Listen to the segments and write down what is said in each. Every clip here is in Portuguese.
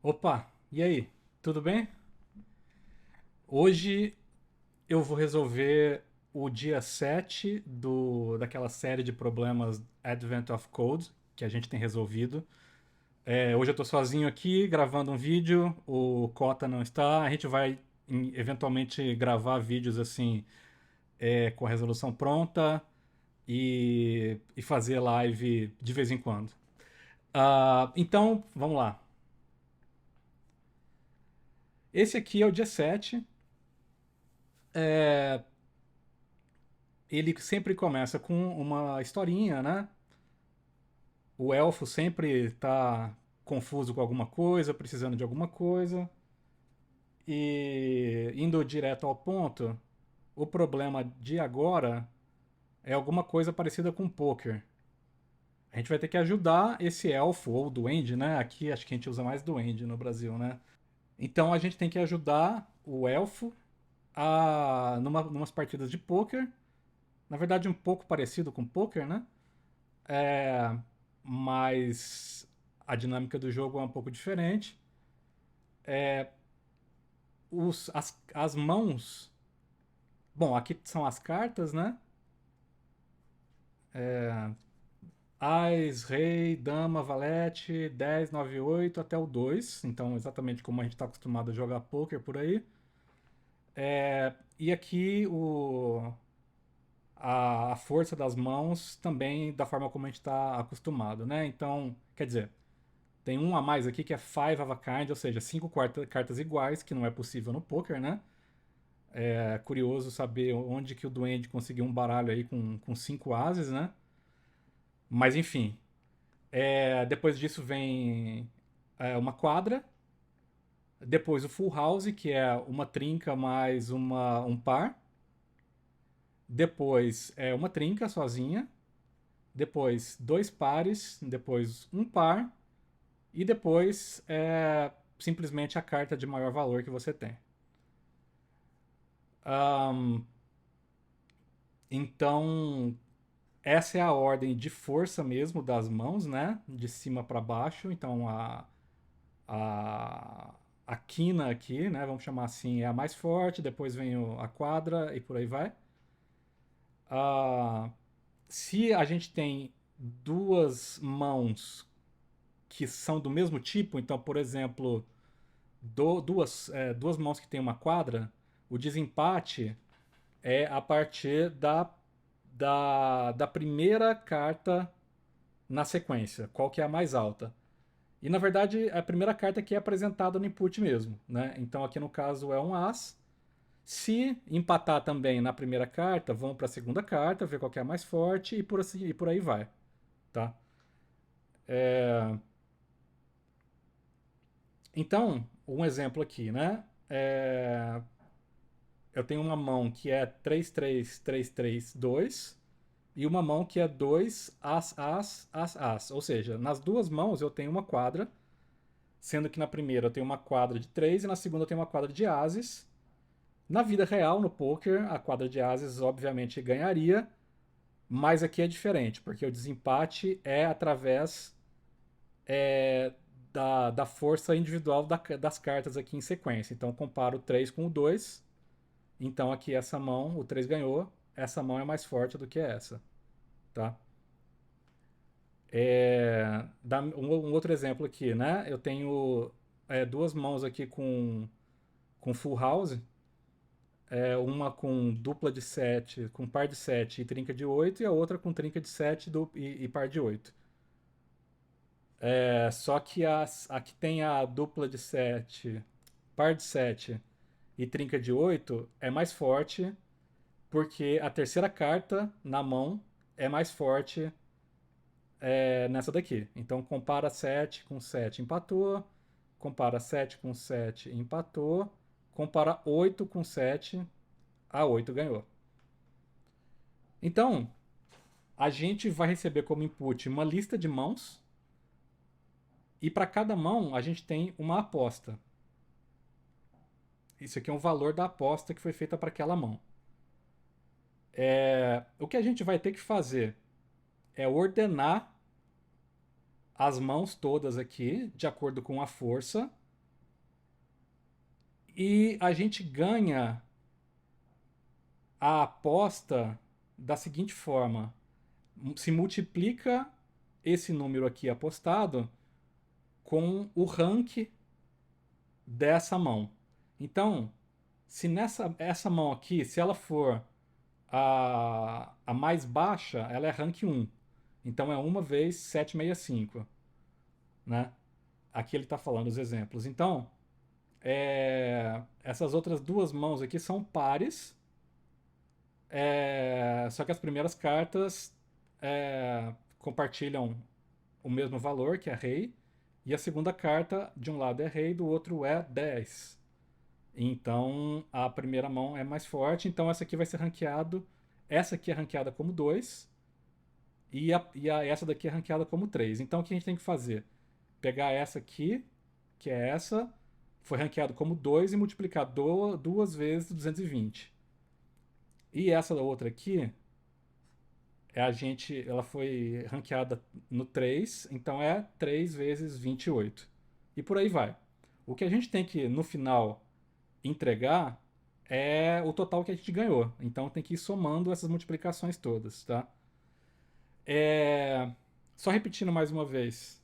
Opa, e aí? Tudo bem? Hoje eu vou resolver o dia 7 daquela série de problemas Advent of Code que a gente tem resolvido. Hoje eu tô sozinho aqui gravando um vídeo, o Cota não está. A gente vai eventualmente gravar vídeos assim, com a resolução pronta e fazer live de vez em quando. Então, vamos lá. Esse aqui é o dia 7. Ele sempre começa com uma historinha, né? O elfo sempre tá confuso com alguma coisa, precisando de alguma coisa. E indo direto ao ponto, o problema de agora é alguma coisa parecida com poker. A gente vai ter que ajudar esse elfo, ou duende, né? Aqui acho que a gente usa mais duende no Brasil, né? Então a gente tem que ajudar o elfo numas partidas de poker. Na verdade, um pouco parecido com poker, né? É, mas a dinâmica do jogo é um pouco diferente. As mãos. Bom, aqui são as cartas, né? Ás, rei, dama, valete, 10, 9, 8 até o 2. Então, exatamente como a gente está acostumado a jogar poker por aí. E aqui a força das mãos também da forma como a gente está acostumado, né? Então, quer dizer, tem um a mais aqui que é Five of a Kind, ou seja, cinco cartas iguais, que não é possível no poker, né? É curioso saber onde que o Duende conseguiu um baralho aí com cinco ases, né? Mas enfim. Depois disso vem uma quadra. Depois o Full House, que é uma trinca mais um par. Depois é uma trinca sozinha. Depois dois pares. Depois um par. E depois é simplesmente a carta de maior valor que você tem. Ahn, então, essa é a ordem de força mesmo das mãos, né? De cima para baixo. Então a, a quina aqui, né? Vamos chamar assim, é a mais forte. Depois vem a quadra e por aí vai. Ah, se a gente tem duas mãos que são do mesmo tipo, então, por exemplo, duas mãos que tem uma quadra, o desempate é a partir da primeira carta na sequência, qual que é a mais alta. E na verdade é a primeira carta que é apresentada no input mesmo, né? Então aqui no caso é um As. Se empatar também na primeira carta, vão para a segunda carta, ver qual que é a mais forte e por aí vai, tá? Então, um exemplo aqui, né? Eu tenho uma mão que é 3-3-3-3-2 e uma mão que é 2 As, As, As, As. Ou seja, nas duas mãos eu tenho uma quadra, sendo que na primeira eu tenho uma quadra de 3 e na segunda eu tenho uma quadra de ases. Na vida real, no poker, a quadra de ases obviamente ganharia, mas aqui é diferente, porque o desempate é através da força individual das cartas aqui em sequência. Então, eu comparo o 3 com o 2. Então, aqui essa mão, o 3 ganhou, essa mão é mais forte do que essa. Tá? Um outro exemplo aqui, né? Eu tenho duas mãos aqui com full house, uma com dupla de 7, com par de 7 e trinca de 8, e a outra com trinca de 7 e par de 8. Só que a que tem a dupla de 7, par de 7 e trinca de 8 é mais forte, porque a terceira carta na mão é mais forte nessa daqui. Então compara 7 com 7, empatou. Compara 7 com 7, empatou. Compara 8 com 7, a 8 ganhou. Então, a gente vai receber como input uma lista de mãos e para cada mão a gente tem uma aposta. Isso aqui é um valor da aposta que foi feita para aquela mão. O que a gente vai ter que fazer é ordenar as mãos todas aqui de acordo com a força E a gente ganha a aposta da seguinte forma: se multiplica esse número aqui apostado com o rank dessa mão. Então, se essa mão aqui, se ela for a mais baixa, ela é rank 1. Então é 1 vezes 765, né? Aqui ele está falando os exemplos. Então, essas outras duas mãos aqui são pares, só que as primeiras cartas compartilham o mesmo valor, que é rei, e a segunda carta de um lado é rei, do outro é 10. Então a primeira mão é mais forte, então essa aqui vai ser ranqueado. Essa aqui é ranqueada como 2 essa daqui é ranqueada como 3. Então o que a gente tem que fazer? Pegar essa aqui, que é essa, foi ranqueado como 2 e multiplicar duas vezes 220. E essa outra aqui, ela foi ranqueada no 3, então é 3 vezes 28. E por aí vai. O que a gente tem que, no final, entregar é o total que a gente ganhou. Então tem que ir somando essas multiplicações todas, tá? Só repetindo mais uma vez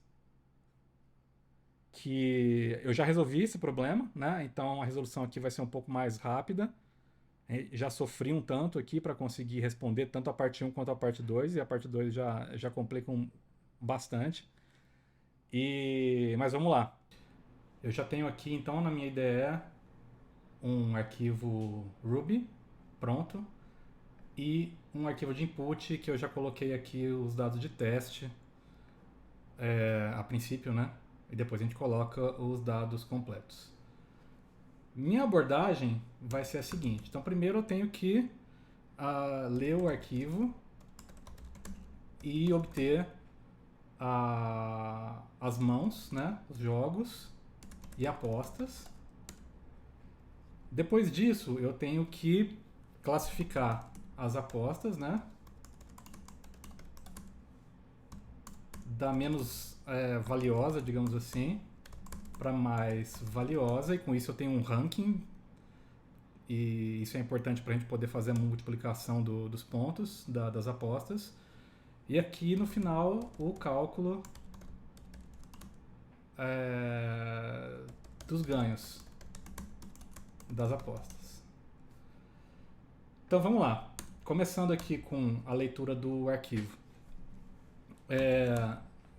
que eu já resolvi esse problema, né? Então a resolução aqui vai ser um pouco mais rápida. Já sofri um tanto aqui para conseguir responder tanto a parte 1 quanto a parte 2, e a parte 2 já complica bastante. Mas vamos lá. Eu já tenho aqui então na minha IDE um arquivo Ruby pronto e um arquivo de input que eu já coloquei aqui os dados de teste a princípio, né? E depois a gente coloca os dados completos. Minha abordagem vai ser a seguinte. Então primeiro eu tenho que ler o arquivo e obter as mãos, né? Os jogos e apostas. Depois disso, eu tenho que classificar as apostas, né? Da menos valiosa, digamos assim, para mais valiosa, e com isso eu tenho um ranking, e isso é importante para a gente poder fazer a multiplicação dos pontos das apostas. E aqui no final o cálculo dos ganhos das apostas. Então vamos lá. Começando aqui com a leitura do arquivo.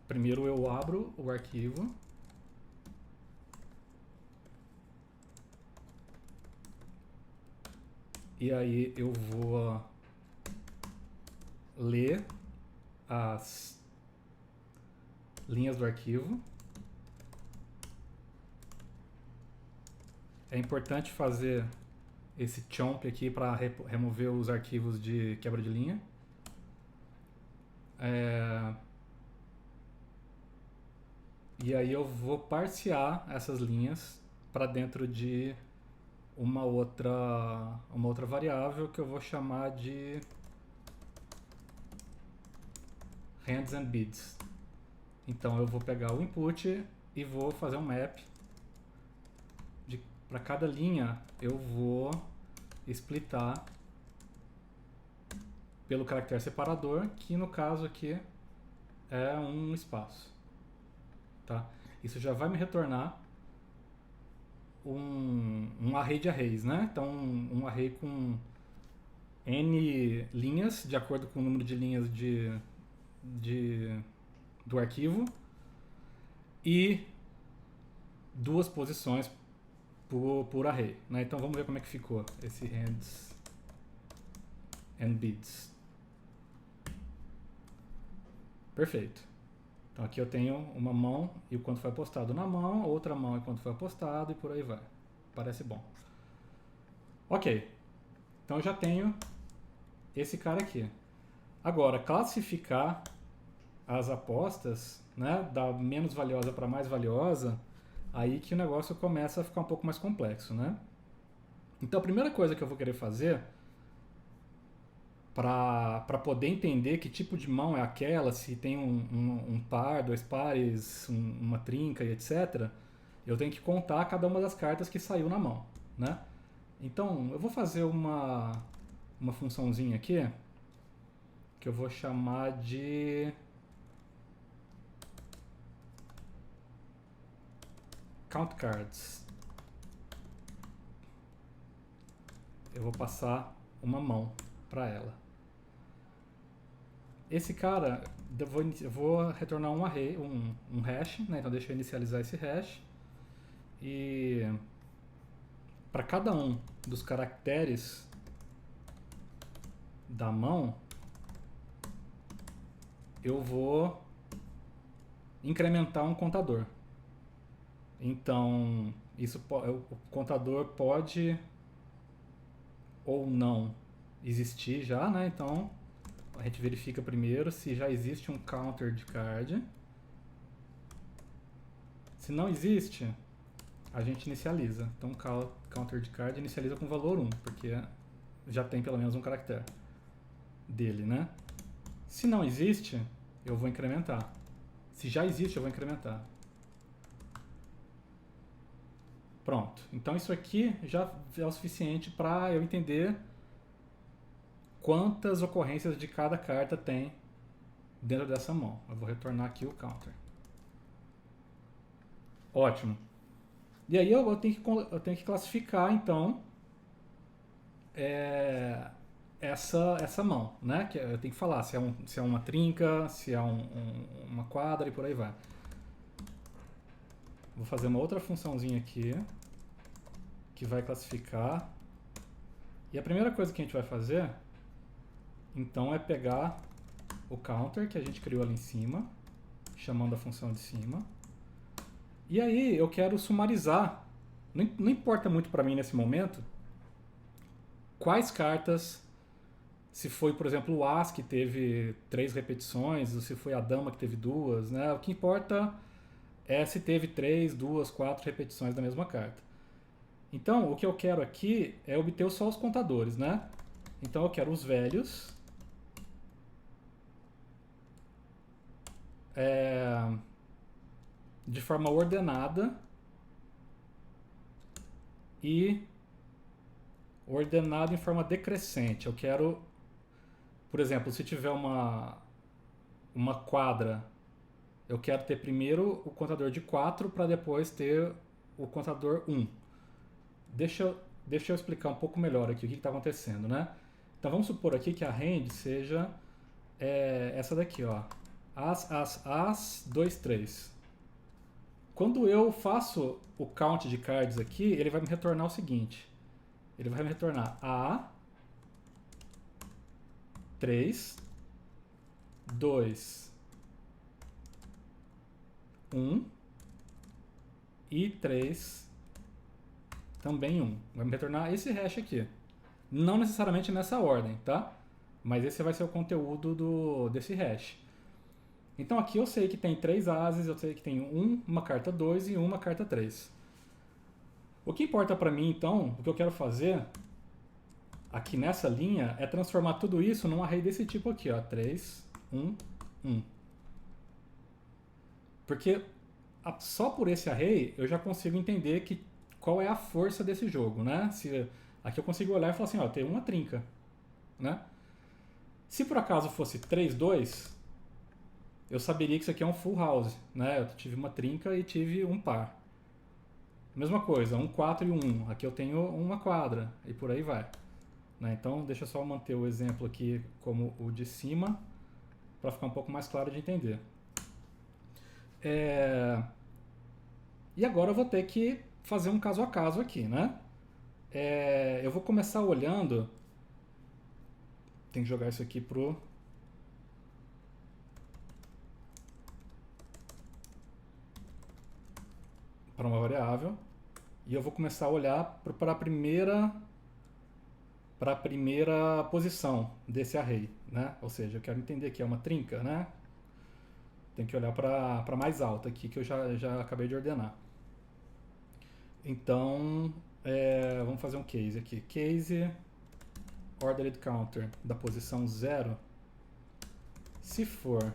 Primeiro eu abro o arquivo. E aí eu vou ler as linhas do arquivo. É importante fazer esse chomp aqui para remover os arquivos de quebra de linha. E aí eu vou parsear essas linhas para dentro de uma outra variável que eu vou chamar de hands and bids. Então eu vou pegar o input e vou fazer um map. Para cada linha eu vou splitar pelo caractere separador, que no caso aqui é um espaço. Tá? Isso já vai me retornar um array de arrays, né? Então um array com n linhas, de acordo com o número de linhas do arquivo, e duas posições por array, né? Então vamos ver como é que ficou esse hands and bids. Perfeito. Então aqui eu tenho uma mão e o quanto foi apostado na mão, outra mão e quanto foi apostado, e por aí vai. Parece bom. Ok. Então eu já tenho esse cara aqui. Agora, classificar as apostas, né, da menos valiosa para mais valiosa, aí que o negócio começa a ficar um pouco mais complexo, né? Então a primeira coisa que eu vou querer fazer para poder entender que tipo de mão é aquela, se tem um par, dois pares, uma trinca e etc., eu tenho que contar cada uma das cartas que saiu na mão, né? Então, eu vou fazer uma funçãozinha aqui, que eu vou chamar de count cards. Eu vou passar uma mão para ela. Esse cara, eu vou retornar um array, um hash, né? Então deixa eu inicializar esse hash. E para cada um dos caracteres da mão, eu vou incrementar um contador. Então, o contador pode ou não existir já, né? Então, a gente verifica primeiro se já existe um counter de card. Se não existe, a gente inicializa. Então, counter de card inicializa com valor 1, porque já tem pelo menos um caractere dele, né? Se não existe, eu vou incrementar. Se já existe, eu vou incrementar. Pronto. Então isso aqui já é o suficiente para eu entender quantas ocorrências de cada carta tem dentro dessa mão. Eu vou retornar aqui o counter. Ótimo. E aí eu tenho que classificar, então, essa mão, né? Que eu tenho que falar se é uma trinca, se é uma quadra e por aí vai. Vou fazer uma outra funçãozinha aqui, que vai classificar. E a primeira coisa que a gente vai fazer, então, é pegar o counter que a gente criou ali em cima, chamando a função de cima. E aí eu quero sumarizar, não importa muito para mim nesse momento, quais cartas, se foi, por exemplo, o As que teve 3 repetições, ou se foi a Dama que teve 2, né? O que importa é se teve 3, 2, 4 repetições da mesma carta. Então, o que eu quero aqui é obter só os contadores, né? Então eu quero os velhos, de forma ordenada e ordenado em forma decrescente. Eu quero, por exemplo, se tiver uma quadra, eu quero ter primeiro o contador de 4 para depois ter o contador 1. Deixa eu explicar um pouco melhor aqui o que está acontecendo, né? Então vamos supor aqui que a range seja essa daqui, ó. As, 2, 3. Quando eu faço o count de cards aqui, ele vai me retornar o seguinte. Ele vai me retornar A, 3, 2, 1 e 3, também 1. Vai me retornar esse hash aqui. Não necessariamente nessa ordem, tá? Mas esse vai ser o conteúdo desse hash. Então aqui eu sei que tem 3 ases, eu sei que tem uma carta 2 e uma carta 3. O que importa para mim, então, o que eu quero fazer aqui nessa linha é transformar tudo isso num array desse tipo aqui, ó, 3, 1, 1. Porque só por esse array eu já consigo entender qual é a força desse jogo, né? Aqui eu consigo olhar e falar assim, ó, tem uma trinca, né? Se por acaso fosse 3, 2, eu saberia que isso aqui é um full house, né? Eu tive uma trinca e tive um par. Mesma coisa, 1, 4 e 1. Aqui eu tenho uma quadra e por aí vai. Né? Então, deixa eu só manter o exemplo aqui como o de cima, para ficar um pouco mais claro de entender. E agora eu vou ter que fazer um caso a caso aqui, né? Eu vou começar olhando... Tem que jogar isso aqui para uma variável. E eu vou começar a olhar para a primeira posição desse array, né? Ou seja, eu quero entender que é uma trinca, né? Tem que olhar para mais alta aqui, que eu já acabei de ordenar. Então, vamos fazer um case aqui. Case ordered counter da posição 0. Se for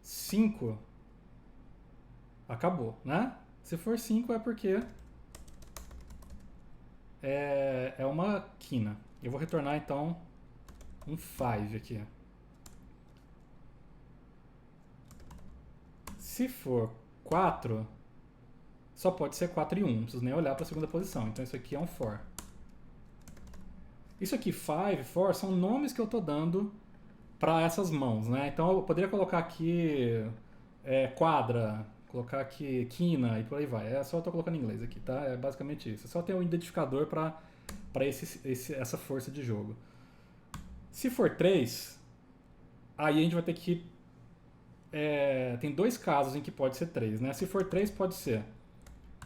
5, Acabou, né? Se for 5 é porque é uma quina. Eu vou retornar então um 5 aqui. Se for 4, só pode ser 4 e 1. Não preciso nem olhar para a segunda posição. Então isso aqui é um for. Isso aqui, 5, for, são nomes que eu estou dando para essas mãos, né? Então eu poderia colocar aqui quadra, colocar aqui quina e por aí vai. É só eu estou colocando em inglês aqui, tá? É basicamente isso. É só ter um identificador para essa força de jogo. Se for 3, aí a gente vai ter que... tem dois casos em que pode ser 3, né? Se for 3, pode ser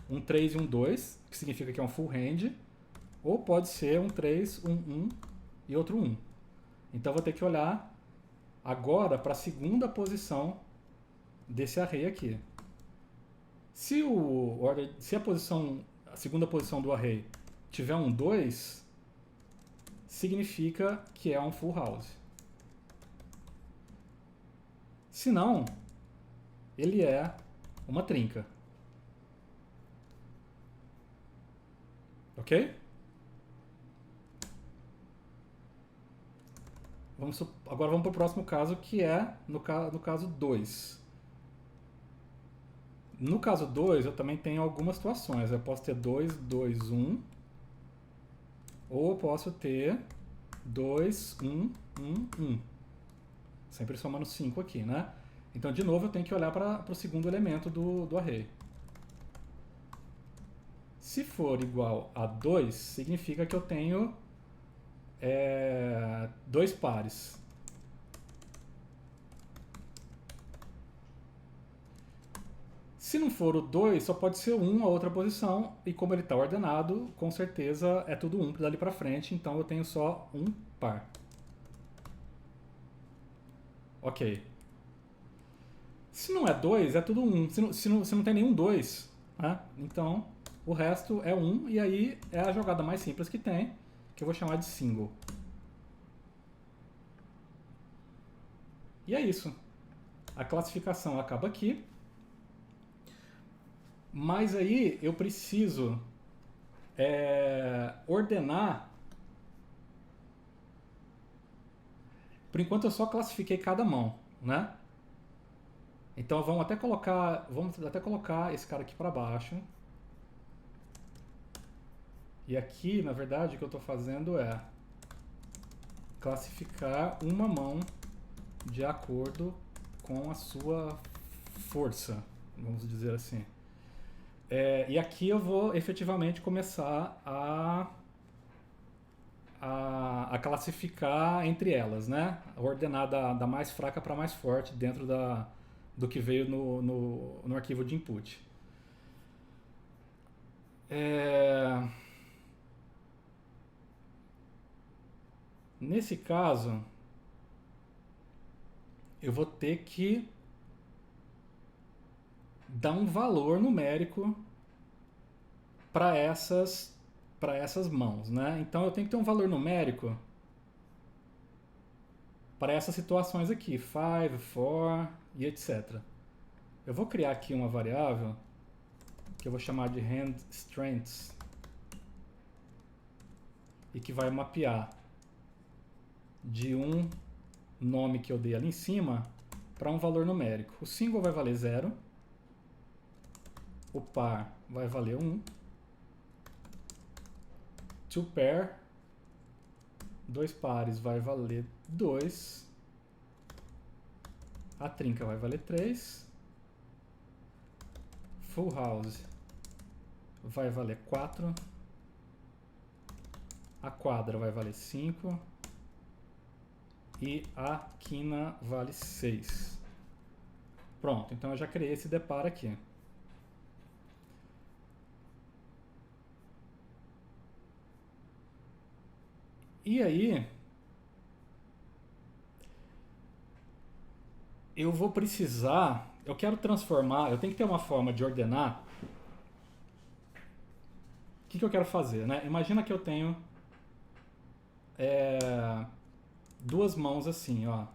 um 3 e um 2, que significa que é um full hand, ou pode ser um 3, um 1 e outro 1. Então eu vou ter que olhar agora para a segunda posição desse array aqui. Se a segunda posição do array tiver um 2, significa que é um full house. Se não, ele é uma trinca. Ok? Agora vamos para o próximo caso, que é no caso 2. No caso 2, eu também tenho algumas situações. Eu posso ter 2, 2, 1. Ou eu posso ter 2, 1, 1, 1. Sempre somando 5 aqui, né? Então, de novo, eu tenho que olhar para o segundo elemento do array. Se for igual a 2, significa que eu tenho dois pares. Se não for o 2, só pode ser 1 a outra posição, e como ele está ordenado, com certeza é tudo 1 dali para frente, então eu tenho só um par. Ok. Se não é 2, é tudo 1. Se não tem nenhum 2, né? Então o resto é 1, e aí é a jogada mais simples que tem, que eu vou chamar de single. E é isso. A classificação acaba aqui. Mas aí eu preciso ordenar. Por enquanto eu só classifiquei cada mão, né? Então vamos até colocar esse cara aqui para baixo. E aqui, na verdade, o que eu estou fazendo é classificar uma mão de acordo com a sua força, vamos dizer assim. E aqui eu vou efetivamente começar a classificar entre elas, né? Ordenar da mais fraca para mais forte dentro do que veio no arquivo de input. Nesse caso, eu vou ter que dar um valor numérico para essas mãos, né? Então eu tenho que ter um valor numérico para essas situações aqui, 5, 4 e etc. Eu vou criar aqui uma variável que eu vou chamar de hand strengths e que vai mapear de um nome que eu dei ali em cima para um valor numérico. O single vai valer 0, o par vai valer 1, two pair, dois pares vai valer 2, a trinca vai valer 3, full house vai valer 4, a quadra vai valer 5 e a quina vale 6. Pronto, então eu já criei esse deparo aqui. E aí, eu vou precisar, eu quero transformar, eu tenho que ter uma forma de ordenar. O que eu quero fazer, né? Imagina que eu tenho duas mãos assim, ó.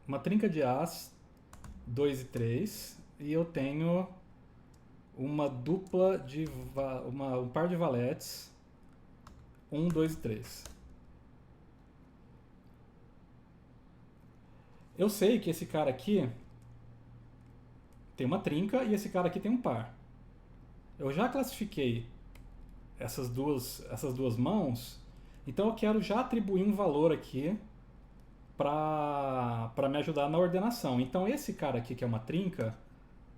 Uma trinca de As, 2 e 3, e eu tenho uma dupla de um par de valetes 1, 2 e 3. Eu sei que esse cara aqui tem uma trinca e esse cara aqui tem um par. Eu já classifiquei essas duas mãos, então eu quero já atribuir um valor aqui para me ajudar na ordenação. Então esse cara aqui que é uma trinca,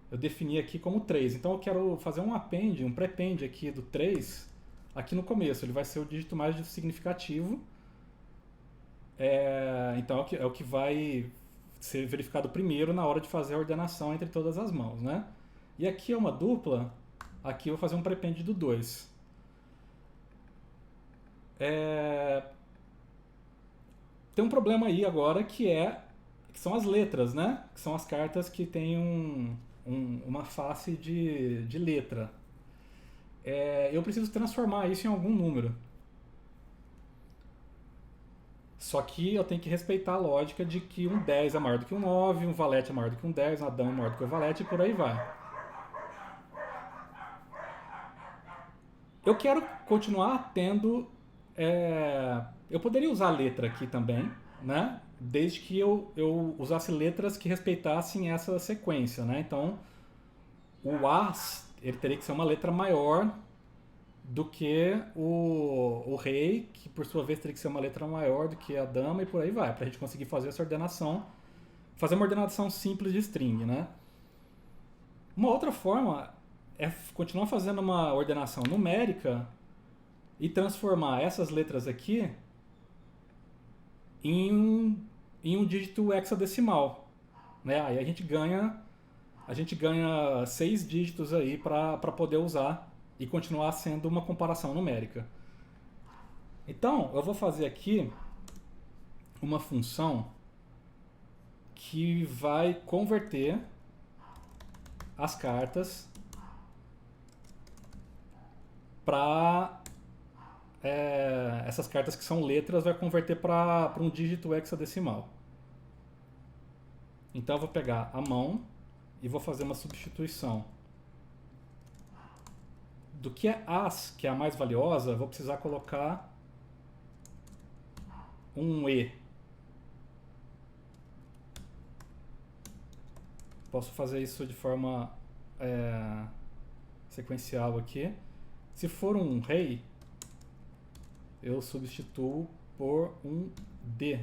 eu defini aqui como 3. Então eu quero fazer um append, um prepend aqui do 3 aqui no começo. Ele vai ser o dígito mais significativo. Então é o que vai ser verificado primeiro na hora de fazer a ordenação entre todas as mãos, né? E aqui é uma dupla, aqui eu vou fazer um prepend do 2. Tem um problema aí agora que são as letras, né? Que são as cartas que têm uma face de letra. Eu preciso transformar isso em algum número. Só que eu tenho que respeitar a lógica de que um 10 é maior do que um 9, um valete é maior do que um 10, uma dama é maior do que um valete e por aí vai. Eu quero continuar tendo. Eu poderia usar letra aqui também, né? Desde que eu usasse letras que respeitassem essa sequência, né? Então, o As ele teria que ser uma letra maior do que o rei, que por sua vez teria que ser uma letra maior do que a dama e por aí vai, para a gente conseguir fazer essa ordenação, fazer uma ordenação simples de string, né? Uma outra forma é continuar fazendo uma ordenação numérica e transformar essas letras aqui em um dígito hexadecimal, né? Aí a gente ganha 6 dígitos aí para poder usar e continuar sendo uma comparação numérica. Então, eu vou fazer aqui uma função que vai converter as cartas para essas cartas que são letras, vai converter para um dígito hexadecimal. Então eu vou pegar a mão e vou fazer uma substituição. Do que é As, que é a mais valiosa, eu vou precisar colocar um E. Posso fazer isso de forma sequencial aqui. Se for um rei, eu substituo por um D.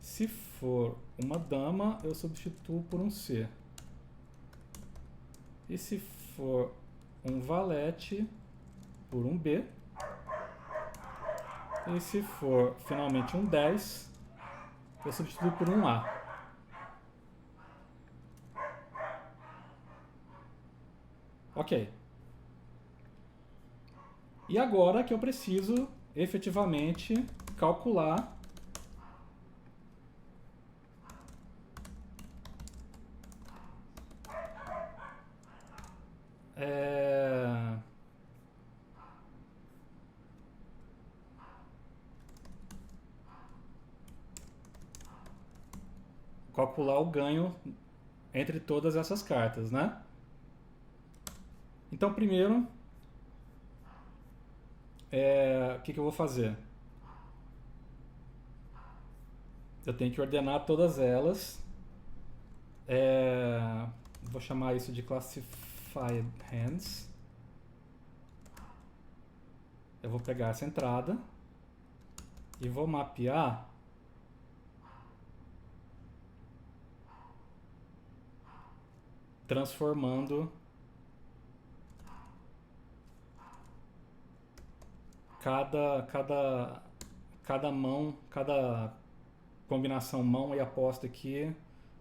Se for uma dama, eu substituo por um C. E se for um valete, por um B. E se for finalmente um 10, eu substituo por um A. Ok. E agora que eu preciso efetivamente calcular calcular o ganho entre todas essas cartas, né? Então, primeiro, o que eu vou fazer? Eu tenho que ordenar todas elas. Vou chamar isso de classified hands. Eu vou pegar essa entrada e vou mapear transformando cada mão, cada combinação mão e aposta aqui,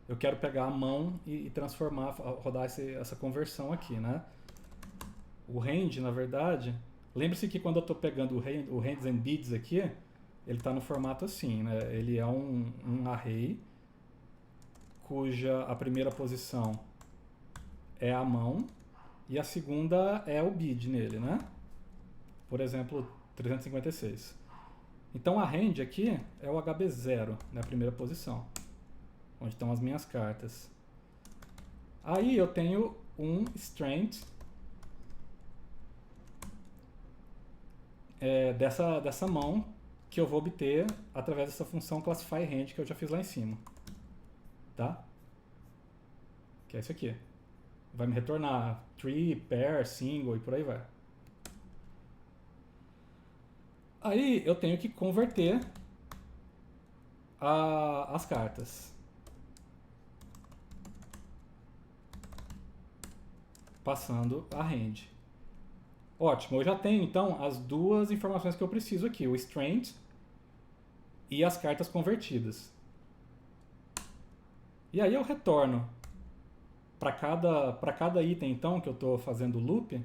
eu quero pegar a mão e transformar, rodar essa conversão aqui, né? O range, na verdade, lembre-se que quando eu estou pegando o hands and beads aqui, ele está no formato assim, né? Ele é um array cuja a primeira posição é a mão e a segunda é o bid nele, né? Por exemplo, 356. Então a hand aqui é o HB0, né, a primeira posição, onde estão as minhas cartas. Aí eu tenho um strength dessa mão que eu vou obter através dessa função classify range que eu já fiz lá em cima. Tá? Que é isso aqui. Vai me retornar tree, pair, single e por aí vai. Aí eu tenho que converter as cartas. Passando a range. Ótimo, eu já tenho então as duas informações que eu preciso aqui, o strength e as cartas convertidas. E aí eu retorno para cada item então que eu estou fazendo o loop,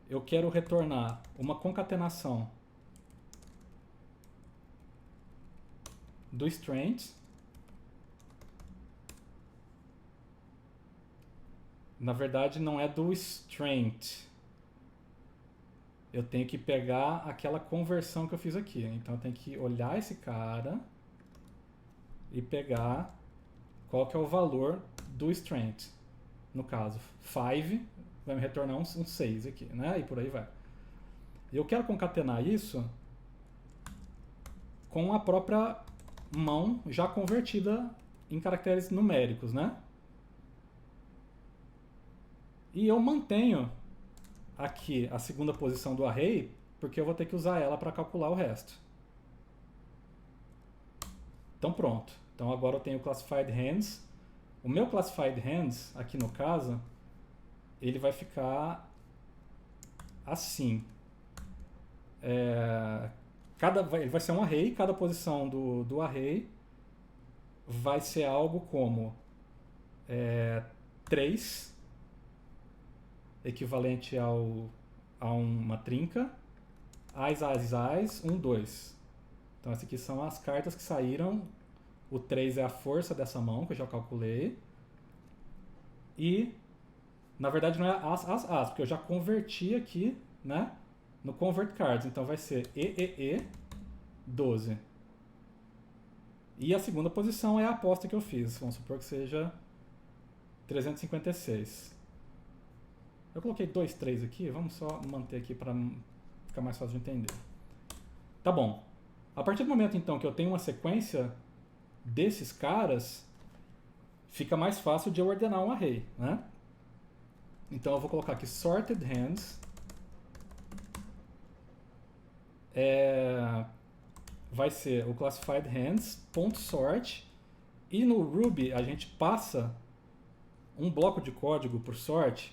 eu quero retornar uma concatenação do strength. Na verdade não é do strength. Eu tenho que pegar aquela conversão que eu fiz aqui. Então eu tenho que olhar esse cara e pegar qual que é o valor do strength. No caso, 5 vai me retornar um 6 aqui, né? E por aí vai. Eu quero concatenar isso com a própria mão já convertida em caracteres numéricos, né? E eu mantenho aqui a segunda posição do array, porque eu vou ter que usar ela para calcular o resto. Então pronto. Então agora eu tenho o classified hands. O meu classified hands, aqui no caso, ele vai ficar assim. Ele vai ser um array, cada posição do array vai ser algo como 3, equivalente a uma trinca, Ais, 1, 2. Então essas aqui são as cartas que saíram. O 3 é a força dessa mão, que eu já calculei. E, na verdade, não é as, porque eu já converti aqui, né, no Convert Cards. Então vai ser E, 12. E a segunda posição é a aposta que eu fiz. Vamos supor que seja 356. Eu coloquei 2, 3 aqui. Vamos só manter aqui para ficar mais fácil de entender. Tá bom. A partir do momento, então, que eu tenho uma sequência desses caras, fica mais fácil de eu ordenar um array, né? Então eu vou colocar aqui sorted hands. Vai ser o classified hands.sort. E no Ruby a gente passa um bloco de código por sort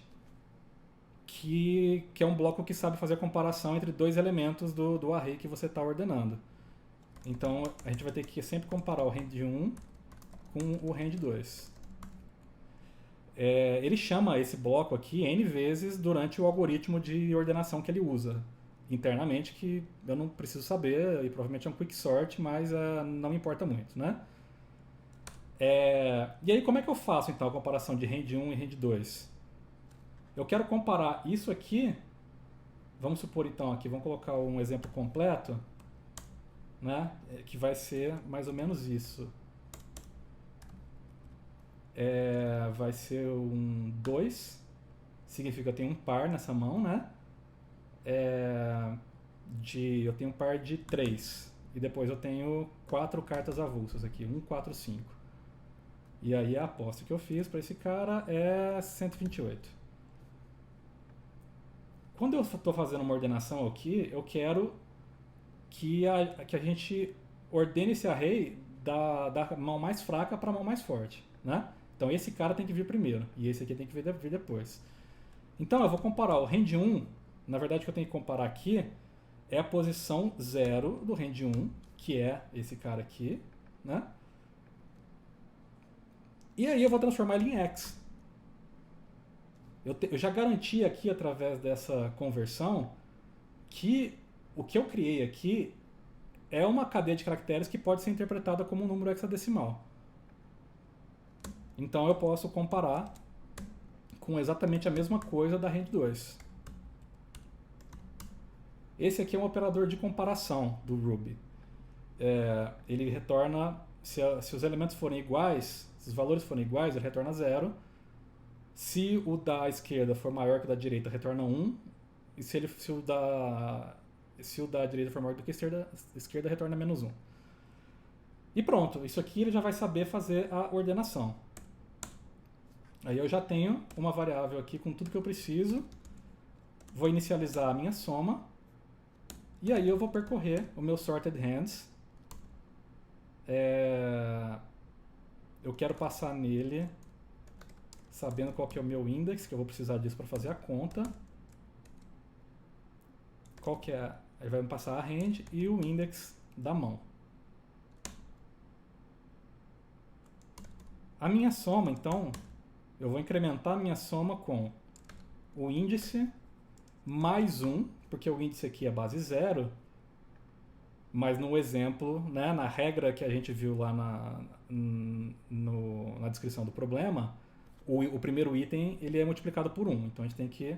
que é um bloco que sabe fazer a comparação entre dois elementos do array que você está ordenando. Então a gente vai ter que sempre comparar o range 1 com o range 2. Ele chama esse bloco aqui N vezes durante o algoritmo de ordenação que ele usa internamente, que eu não preciso saber, e provavelmente é um quicksort, mas não me importa muito, né? E aí como é que eu faço então a comparação de range 1 e range 2? Eu quero comparar isso aqui, vamos supor então aqui, vamos colocar um exemplo completo, né? Que vai ser mais ou menos isso. Vai ser um 2, significa que eu tenho um par nessa mão, né? Eu tenho um par de 3, e depois eu tenho 4 cartas avulsas aqui, 1, 4, 5. E aí a aposta que eu fiz para esse cara é 128. Quando eu estou fazendo uma ordenação aqui, eu quero que a gente ordene esse array da mão mais fraca para a mão mais forte, né? Então esse cara tem que vir primeiro, e esse aqui tem que vir depois. Então eu vou comparar o range 1, na verdade o que eu tenho que comparar aqui é a posição 0 do range 1, que é esse cara aqui, né? E aí eu vou transformar ele em X. Eu já garanti aqui, através dessa conversão, que o que eu criei aqui é uma cadeia de caracteres que pode ser interpretada como um número hexadecimal. Então eu posso comparar com exatamente a mesma coisa da range 2. Esse aqui é um operador de comparação do Ruby. Ele retorna, se os elementos forem iguais, se os valores forem iguais, ele retorna 0. Se o da esquerda for maior que o da direita, retorna 1. E se o da direita for maior do que a esquerda retorna -1. E pronto, isso aqui ele já vai saber fazer a ordenação. Aí eu já tenho uma variável aqui com tudo que eu preciso. Vou inicializar a minha soma. E aí eu vou percorrer o meu sorted hands. Eu quero passar nele sabendo qual que é o meu index, que eu vou precisar disso para fazer a conta. Qual que é? Ele vai me passar a hand e o index da mão. A minha soma, então, eu vou incrementar a minha soma com o índice mais 1, porque o índice aqui é base 0, mas no exemplo, né, na regra que a gente viu lá na descrição do problema, o primeiro item ele é multiplicado por 1. Então a gente tem que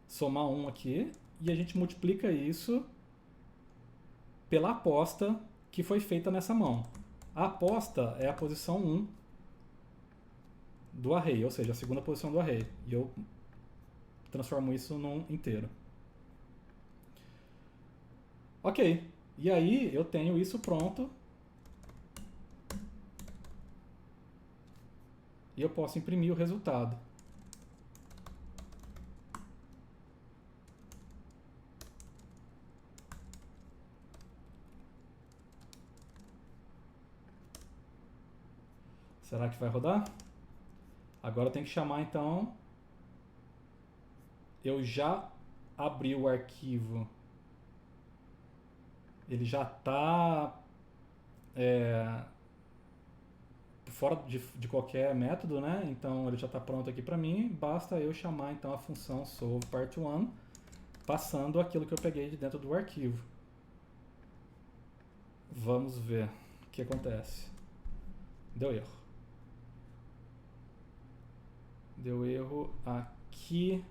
somar 1 aqui e a gente multiplica isso pela aposta que foi feita nessa mão. A aposta é a posição 1 do array, ou seja, a segunda posição do array. E eu transformo isso num inteiro. Ok, e aí eu tenho isso pronto. E eu posso imprimir o resultado. Será que vai rodar? Agora eu tenho que chamar, então... Eu já abri o arquivo. Ele já está fora de qualquer método, né? Então ele já está pronto aqui para mim. Basta eu chamar, então, a função solve part1, passando aquilo que eu peguei de dentro do arquivo. Vamos ver o que acontece. Deu erro. Deu erro aqui.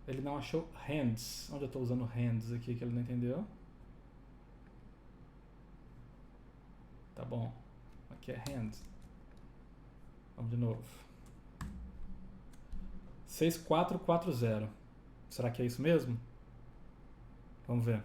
Ele não achou hands. Onde eu estou usando hands aqui que ele não entendeu? Tá bom. Aqui é hands. Vamos de novo. 6440. Será que é isso mesmo? Vamos ver.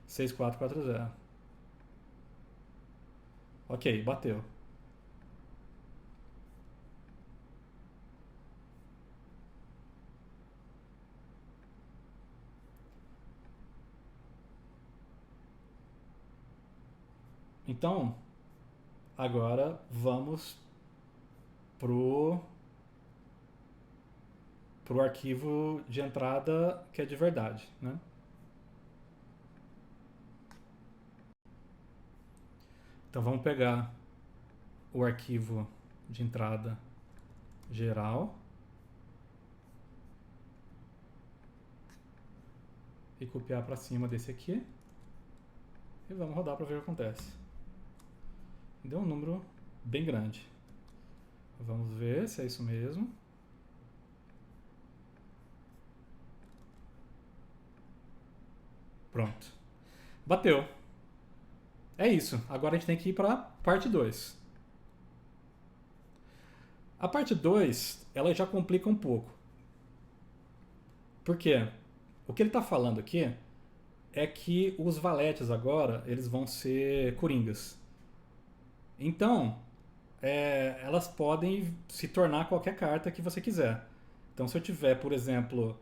Seis, quatro, quatro, zero. Ok, bateu. Então, agora vamos pro arquivo de entrada que é de verdade, né? Então vamos pegar o arquivo de entrada geral e copiar para cima desse aqui e vamos rodar para ver o que acontece. Deu um número bem grande. Vamos ver se é isso mesmo. Pronto. Bateu. É isso. Agora a gente tem que ir para a parte 2. A parte 2, ela já complica um pouco. Por quê? O que ele está falando aqui é que os valetes agora eles vão ser coringas. Então, elas podem se tornar qualquer carta que você quiser. Então, se eu tiver, por exemplo,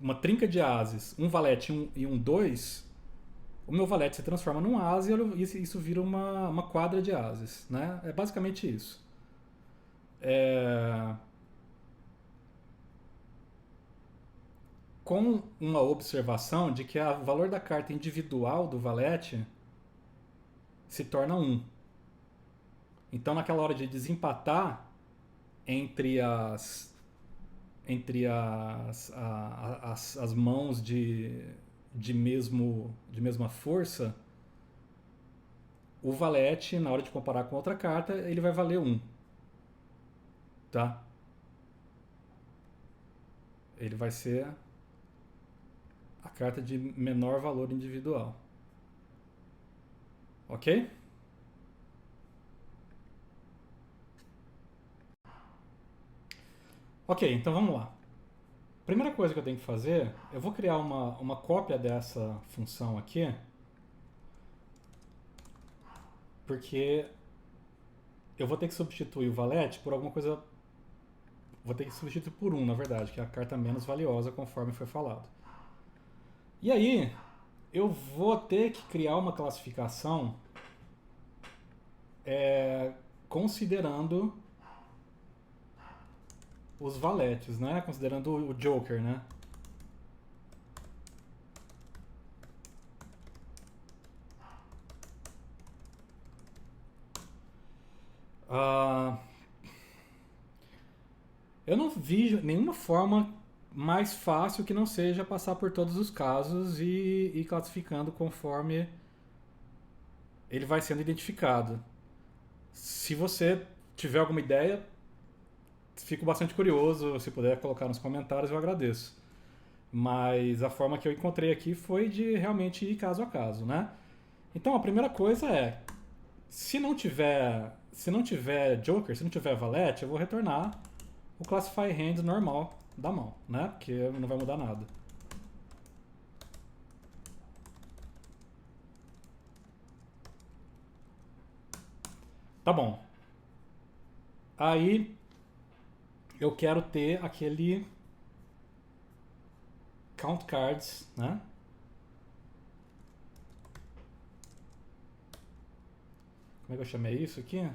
uma trinca de ases, um valete e um 2, o meu valete se transforma num ase e isso vira uma quadra de ases. Né? É basicamente isso. Com uma observação de que o valor da carta individual do valete se torna 1. Então, naquela hora de desempatar entre as mãos de mesma força, o valete, na hora de comparar com outra carta, ele vai valer 1, tá? Ele vai ser a carta de menor valor individual. Ok? Ok, então vamos lá. Primeira coisa que eu tenho que fazer, eu vou criar uma cópia dessa função aqui, porque eu vou ter que substituir o valete por alguma coisa. Vou ter que substituir por 1, na verdade, que é a carta menos valiosa, conforme foi falado. E aí, eu vou ter que criar uma classificação considerando os valetes, né? Considerando o Joker, né? Ah, eu não vi nenhuma forma mais fácil que não seja passar por todos os casos e ir classificando conforme ele vai sendo identificado. Se você tiver alguma ideia, fico bastante curioso. Se puder colocar nos comentários, eu agradeço. Mas a forma que eu encontrei aqui foi de realmente ir caso a caso, né? Então a primeira coisa é, se não tiver Joker, se não tiver Valete, eu vou retornar o Classify Hand normal da mão, né? Porque não vai mudar nada. Tá bom. Aí eu quero ter aquele Count Cards, né? Como é que eu chamei isso aqui?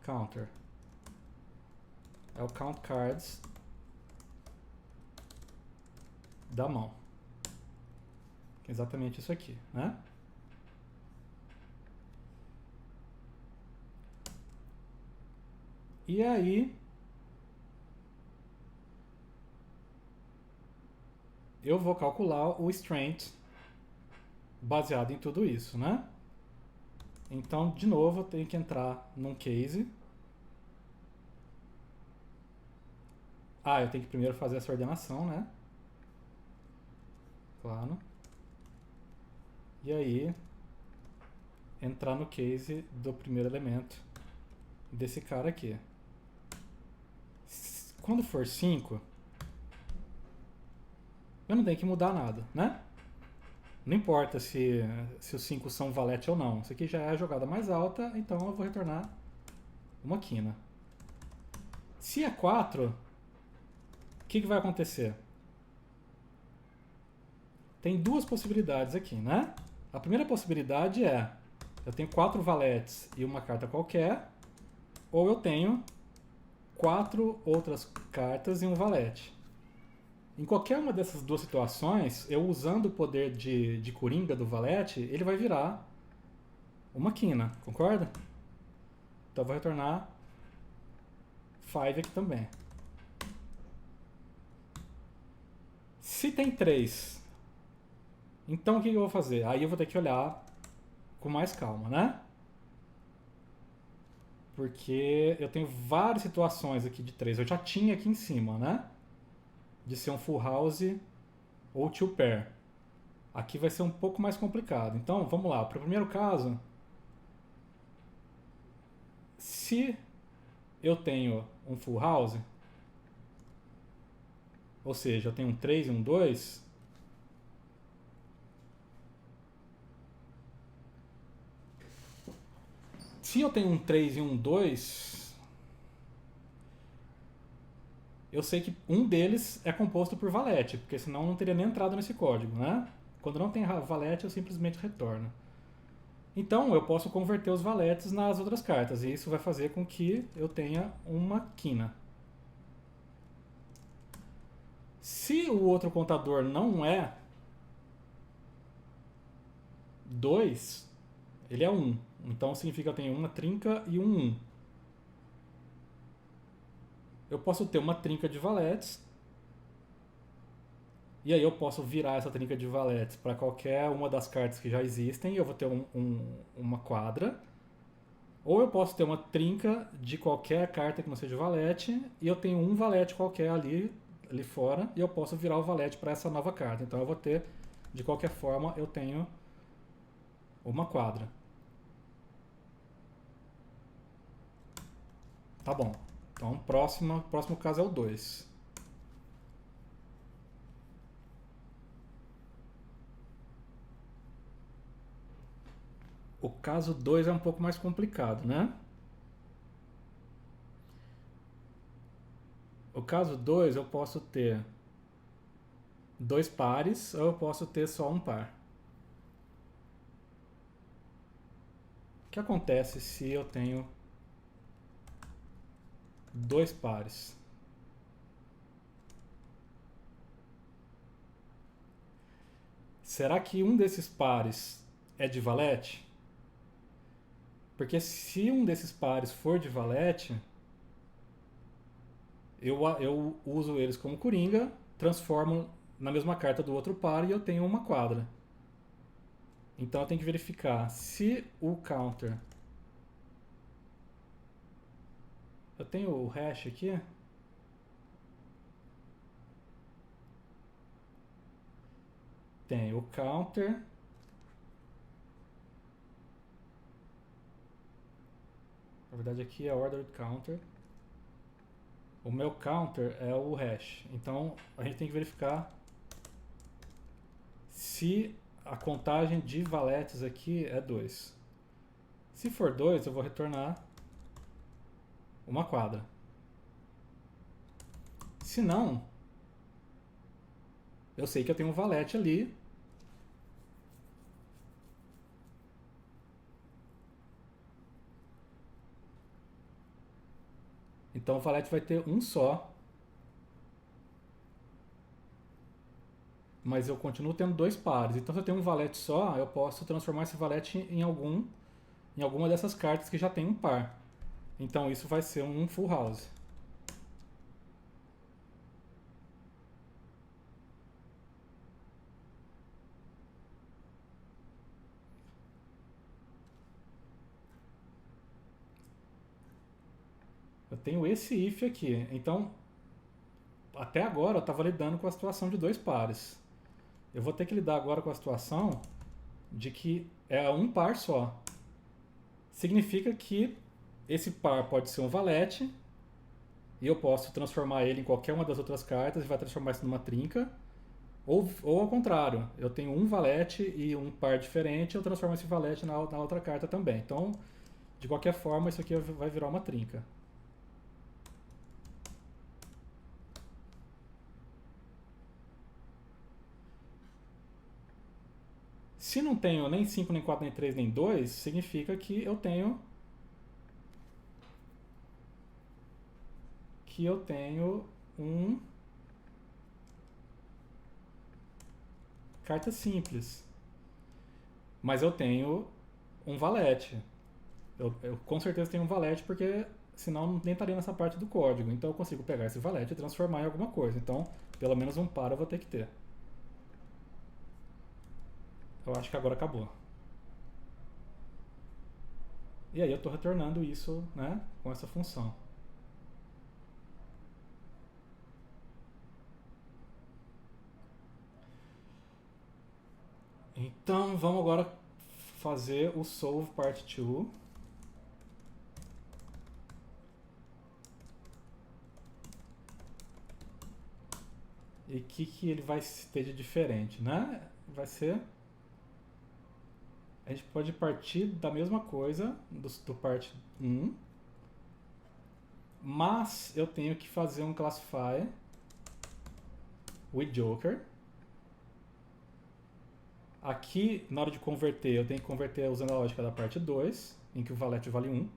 Counter. É o Count Cards da mão. Que é exatamente isso aqui, né? E aí eu vou calcular o strength baseado em tudo isso, né? Então, de novo, eu tenho que entrar num case. Eu tenho que primeiro fazer essa ordenação, né? Claro. E aí, entrar no case do primeiro elemento desse cara aqui. Quando for 5, eu não tenho que mudar nada, né? Não importa se os 5 são valete ou não. Isso aqui já é a jogada mais alta, então eu vou retornar uma quina. Se é 4, o que vai acontecer? Tem duas possibilidades aqui, né? A primeira possibilidade é, eu tenho 4 valetes e uma carta qualquer, ou eu tenho 4 outras cartas e um valete. Em qualquer uma dessas duas situações, eu usando o poder de coringa do valete, ele vai virar uma quina, concorda? Então eu vou retornar 5 aqui também. Se tem 3, então o que eu vou fazer? Aí eu vou ter que olhar com mais calma, né? Porque eu tenho várias situações aqui de 3. Eu já tinha aqui em cima, né? De ser um full house ou two pair. Aqui vai ser um pouco mais complicado. Então, vamos lá. Para o primeiro caso, se eu tenho um full house, ou seja, eu tenho um 3 e um 2, se eu tenho um 3 e um 2, eu sei que um deles é composto por valete, porque senão não teria nem entrado nesse código, né? Quando não tem valete, eu simplesmente retorno. Então, eu posso converter os valetes nas outras cartas, e isso vai fazer com que eu tenha uma quina. Se o outro contador não é 2, ele é 1. Então significa que eu tenho uma trinca e um 1. Eu posso ter uma trinca de valetes E aí eu posso virar essa trinca de valetes para qualquer uma das cartas que já existem e eu vou ter uma quadra. Ou eu posso ter uma trinca de qualquer carta que não seja valete e eu tenho um valete qualquer ali fora e eu posso virar o valete para essa nova carta. Então eu vou ter, de qualquer forma, eu tenho uma quadra. Tá bom. Então próximo caso é o 2. O caso 2 é um pouco mais complicado, né? O caso 2 eu posso ter dois pares ou eu posso ter só um par. O que acontece se eu tenho dois pares? Será que um desses pares é de valete? Porque se um desses pares for de valete, eu uso eles como coringa, transformo na mesma carta do outro par e eu tenho uma quadra. Então eu tenho que verificar se o counter. Eu tenho o hash aqui. Tem o counter. Na verdade aqui é ordered counter. O meu counter é o hash. Então a gente tem que verificar se a contagem de valetes aqui é 2. Se for 2, eu vou retornar uma quadra. Se não, eu sei que eu tenho um valete ali. Então o valete vai ter um só. Mas eu continuo tendo dois pares. Então se eu tenho um valete só, eu posso transformar esse valete em alguma dessas cartas que já tem um par. Então isso vai ser um full house. Eu tenho esse if aqui. Então, até agora eu estava lidando com a situação de dois pares. Eu vou ter que lidar agora com a situação de que é um par só. Significa que esse par pode ser um valete e eu posso transformar ele em qualquer uma das outras cartas e vai transformar isso numa trinca. Ou ao contrário, eu tenho um valete e um par diferente, eu transformo esse valete na outra carta também. Então, de qualquer forma, isso aqui vai virar uma trinca. Se não tenho nem 5, nem 4, nem 3, nem 2, significa que eu tenho um carta simples. Mas eu tenho um valete. Eu com certeza tenho um valete porque senão nem estaria nessa parte do código. Então eu consigo pegar esse valete e transformar em alguma coisa. Então, pelo menos um par eu vou ter que ter. Eu acho que agora acabou. E aí eu estou retornando isso, né, com essa função. Então vamos agora fazer o solve part 2. E o que ele vai ter de diferente, né? Vai ser... A gente pode partir da mesma coisa do part 1, mas eu tenho que fazer um classify with joker. Aqui, na hora de converter, eu tenho que converter usando a lógica da parte 2, em que o valete vale 1.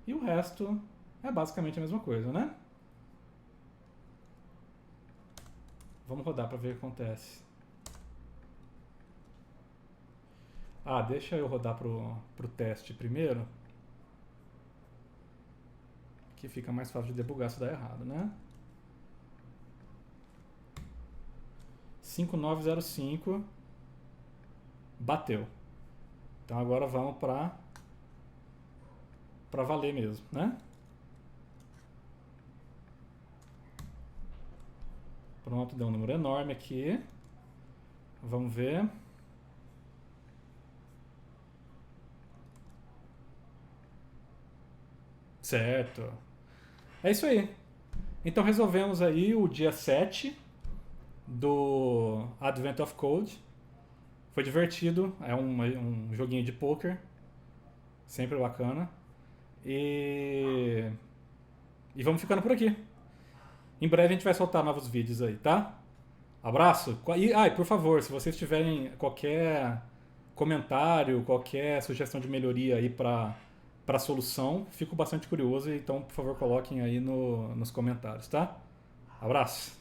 E o resto é basicamente a mesma coisa, né? Vamos rodar para ver o que acontece. Ah, deixa eu rodar pro teste primeiro, que fica mais fácil de debugar se der errado, né? 5905. Bateu. Então agora vamos para valer mesmo, né? Pronto, deu um número enorme aqui. Vamos ver. Certo. É isso aí. Então resolvemos aí o dia 7 do Advent of Code. Foi divertido, é um joguinho de poker, sempre bacana. E vamos ficando por aqui. Em breve a gente vai soltar novos vídeos aí, tá? Abraço. E por favor, se vocês tiverem qualquer comentário, qualquer sugestão de melhoria aí para solução, fico bastante curioso, então por favor coloquem aí nos comentários, tá? Abraço.